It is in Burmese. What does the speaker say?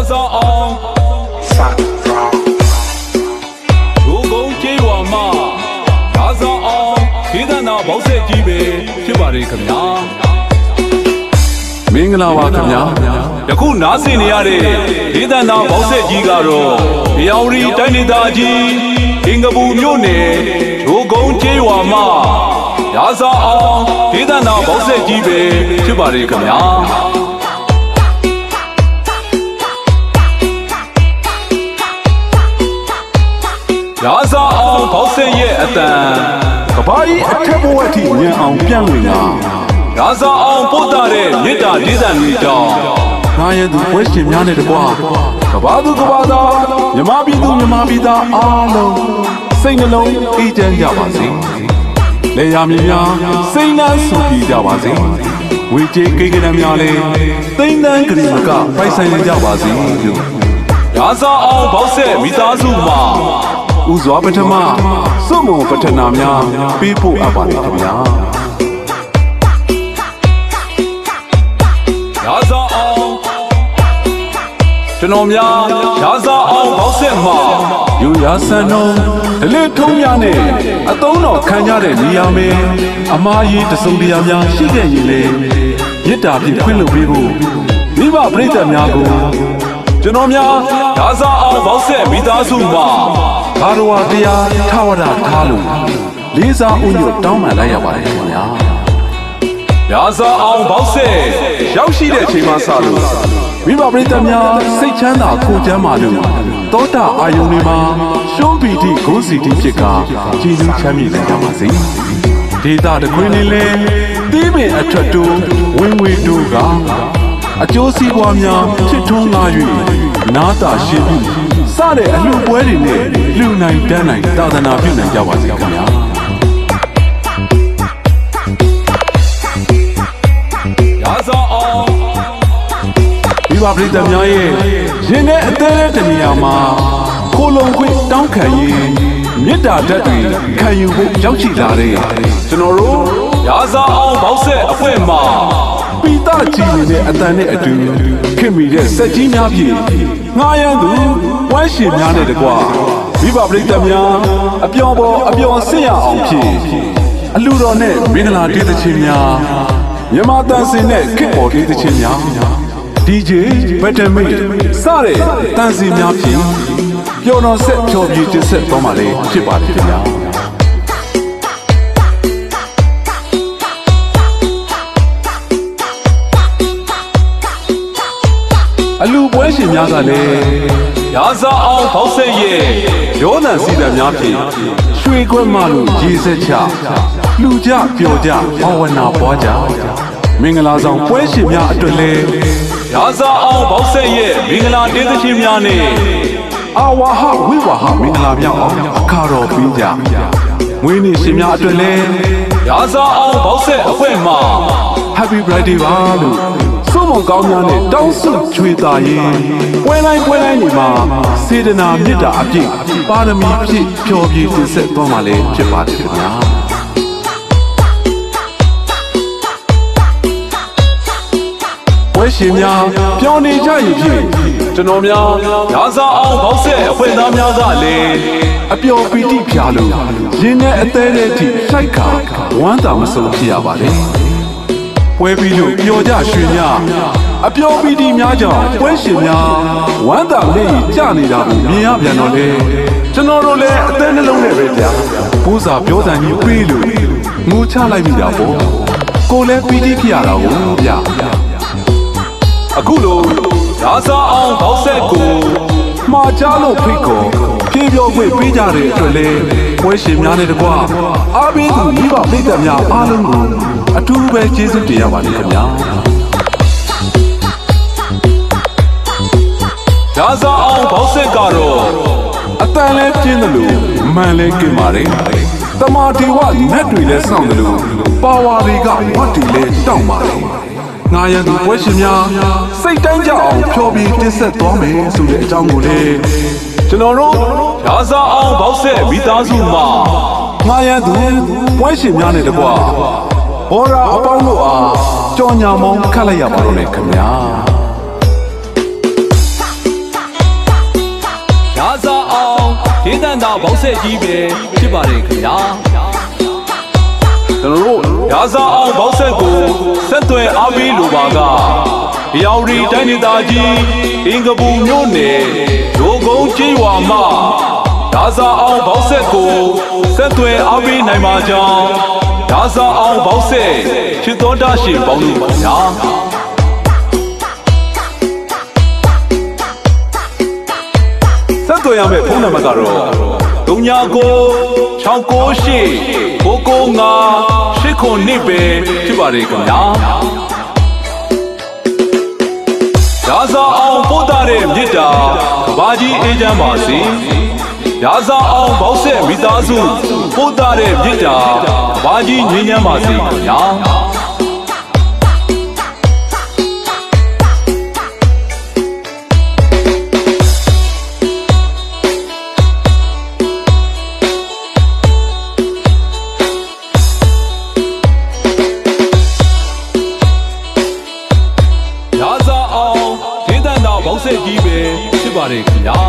စာအောင်ဒုကုန်းကျေးရွာမှာရာဇာအောင်ဒေသနာဘောက်ဆက်ကြီးပဲဖြစ်ပါတယ်ခင်ဗျာမင်္ဂလာပါခင်ဗျာယခုနားဆင်နေရတဲ့ဒေသနာဘောက်ဆက်ကြီးကတော့မြောင်ရီတိုင်းဒေသကြီးအင်္ဂပူမြို့နယ်ဒုကုန်းကျေးရွာမှာရာဇာအောင်ဒေသနာဘောက်ဆက်ကြီးပဲဖြစ်ပါတယ်ခင်ဗျာရာဇာအောင်ဘောက်ဆက်ရဲ့အတန်ကဘာကြီးအထက်ဘဝအထိညံအောင်ပြန့်လွင်တာရာဇာအောင်ပို့တာတဲ့မေတ္တာဒေသမြေကြောင့်ငါရဲ့သူပွဲရှင်များနဲ့တကွာကဘာသူကဘာသာမြမပြည်သူမြမပြည်သားအားလုံးစိတ်နှလုံးအေးချမ်းကြပါစေလေယာမြေများစိတ်နှမ်းဆူပြေကြပါစေဝေကျေကိကရများလည်းသိမ့်တန်းကလေးမကပိုက်ဆိုင်ကြပါစေလို့ရာဇာအောင်ဘောက်ဆက်မိသားစုမှာဥစွာပထမစွမုံပထနာများပေးဖို့အပ်ပါလိမ့်ခင်ဗျာရာဇာအောင်ကျွန်တော်များရာဇာအောင်ဘောက်ဆက်မှာယူရာဆန်တော်ဒလစ်ထုံးများနဲ့အသုံးတော်ခံကြတဲ့နေရာမယ်အမားကြီးတစုံတရာများရှိခဲ့ရင်လေမေတ္တာဖြင့်ခွင့်လွှတ်ပေးဖို့မိဘပရိသတ်များကိုကျွန်တော်များရာဇာအောင်ဘောက်ဆက်မိသားစုမှာဘာတော်ဝါတရားထာဝရထားလို့လေးစားဥညွတ်တောင်းပန်လိုက်ရပါတယ်ခင်ဗျာရာဇာအောင်ဘောက်ဆက်ရောက်ရှိတဲ့အချိန်မှစလို့မိဘပရိသတ်များစိတ်ချမ်းသာကိုကျမ်းမာလို့တောတာအာယုန်တွေမှာရှုံးပီတိဂုဏ်စီတိဖြစ်ကကြည်လူချမ်းမြေနိုင်ကြပါစေဒေတာတခွင်းနေလဲတီးပင်အထက်တူဝင်းဝေတူကအကျိုးစီးပွားများဖြစ်ထွန်းလာ၍နာတာရှိပြီစတဲ့အလှပွဲတွေနဲ့လူနိုင်တန်းနိုင်သာသနာပြုနိုင်ကြပါစေခင်ဗျာရာဇာအောင်မိဘပရိသတ်များရဲ့ရင်ထဲအသေးတဲ့တနေရာမှာခိုလုံခွင့်တောင်းခံရင်မေတ္တာဓာတ်တွေခံယူဖို့ရောက်ရှိလာတဲ့ကျွန်တော်တို့ရာဇာအောင်ဘောက်ဆက်အဖွဲ့မှာပိတကြည်နေတဲ့အတန်နဲ့အတူခင်မိတဲ့စက်ကြီးများဖြင့်ငှားရမ်းသူဝမ်းရှင်များနဲ့တကွာမိဘပရိသတ်များအပျော်ပေါ်အပျော်ဆင့်ရအောင်ဖြင့်အလှတော်နဲ့မင်္ဂလာတေးသချင်းများမြန်မာတန်စင်နဲ့ခေတ်ပေါ်တေးသချင်းများ DJ ဘက်တမိတ်စတဲ့တန်စီများဖြင့်ပျော်တော်ဆက်ဖြော်ပြတင်ဆက်သွားမှာလေဖြစ်ပါတယ်ခင်ဗျာအလူပွဲရှင်များကလည်းရာဇာအောင်ဘောက်ဆက်ရဲ့ရောနံစီတံများဖြင့်ရွှေခွက်မှလို့ရေဆက်ချလူကြပျော်ကြဘာဝနာပွားကြမင်္ဂလာဆောင်ပွဲရှင်များအတွက်လည်းရာဇာအောင်ဘောက်ဆက်ရဲ့မင်္ဂလာတေးသချင်းများနဲ့အာဝါဟဝိဝါဟမင်္ဂလာမြောက်အောင်အခါတော်ပြီးကြမွေးနေ့ရှင်များအတွက်လည်းရာဇာအောင်ဘောက်ဆက်အဖွဲ့မှာ Happy Birthday ပါလို့စွမုံကောင်းများနဲ့တောင်းဆုချွေတာရင်ပွဲတိုင်းနေမှာစေတနာမေတ္တာအပြည့်ပါရမီဖြည့်ဖြော်ပြည့်တင်ဆက်သွားမှာလည်းဖြစ်ပါတယ်ခင်ဗျာပွဲရှင်များပြောင်းနေကြရင်ဖြင့်ကျွန်တော်များရာဇာအောင်ဘောက်ဆက်အဖွဲ့သားများကလည်းအပျော်ပီတိဖြာလို့ရင်းနဲ့အသေးတဲ့အထိစိုက်ခါဝမ်းသာမဆုံးဖြစ်ရပါတယ်ပွဲပြီးလို့ပျော်ကြရွှင်ကြအပျော်ပီတိများကြောင့်ပွဲရှင်များဝမ်းသာလက်ရည်ကျနေတာကိုမြင်ရပြန်တော့လေကျွန်တော်တို့လည်းအသေးနှလုံးနဲ့ပဲဗျာဘိုးစာပြောတန်ကြီးပြေးလို့ငိုချလိုက်မိတာပေါ့ကိုလည်းပီတိဖြစ်ရတာကိုဗျာအခုလိုရာဇာအောင်ဘောက်ဆက်ကိုမှားချလို့ဖိတ်ခေါ်ပြေပြောခွင့်ပေးကြတဲ့အတွက်လည်းပွဲရှင်များနဲ့တကွာအားပေးသူမိဘပရိသတ်များအားလုံးကိုအထူးပဲကျေးဇူးတင်ရပါတယ်ခင်ဗျာရာဇာအောင်ဘောက်ဆက်ကတော့အတန်လဲပြင်းတယ်လို့မှန်လဲကင်ပါတယ်တမာဒီဝနတ်တွေလဲစောင့်တယ်လို့ပါဝါတွေကဝတ်တီလဲတောင့်ပါတယ်ငါရန်သူပွဲရှင်များစိတ်တိုင်းကြအောင်ဖြောပြီးတင်ဆက်သွားမယ်ဆိုတဲ့အကြောင်းကိုလေကျွန်တော်တို့ရာဇာအောင်ဘောက်ဆက်မိသားစုမှာငါရန်သူပွဲရှင်များနဲ့တကွာဘောရာအပေါင်းတို့အားကြော်ညာမောင်းခတ်လိုက်ရပါတော့လေခင်ဗျာ ဒေသန္တာဘောက်ဆက်ကြီးပဲဖြစ်ပါတယ်ခင်ဗျာကျွန်တော်တို့ရာဇာအောင်ဘောက်ဆက်ကိုဆက်သွယ်အားပေးလိုပါကရောင်ရီတိုင်းဒေသကြီးအင်္ဂပူမြို့နယ်ရိုးကုန်းကျေးရွာမှာရာဇာအောင်ဘောက်ဆက်ကိုဆက်သွယ်အားပေးနိုင်ပါကြောင်းရာဇာအောင်ဘောက်ဆက်ချစ်တော်တာရှင်ပေါင်းလို့ပါဗျာဆက်သွယ်ရမယ့်ဖုန်းနံပါတ်ကတော့399698 995 809ပဲဖြစ်ပါတယ်ခင်ဗျာရာဇာအောင်ပို့တာတဲ့မြစ်တာကဘာကြီးအေးချမ်းပါစေရာဇာအောင်ဘောက်ဆက်မိသားစုပို့တာတဲ့မြစ်တာကဘာကြီးငြိမ်းချမ်းပါစေခင်ဗျာရာဇာအောင်ဒေသန္တာဘောက်ဆက်ကြီးပဲဖြစ်ပါတယ်ခင်ဗျာ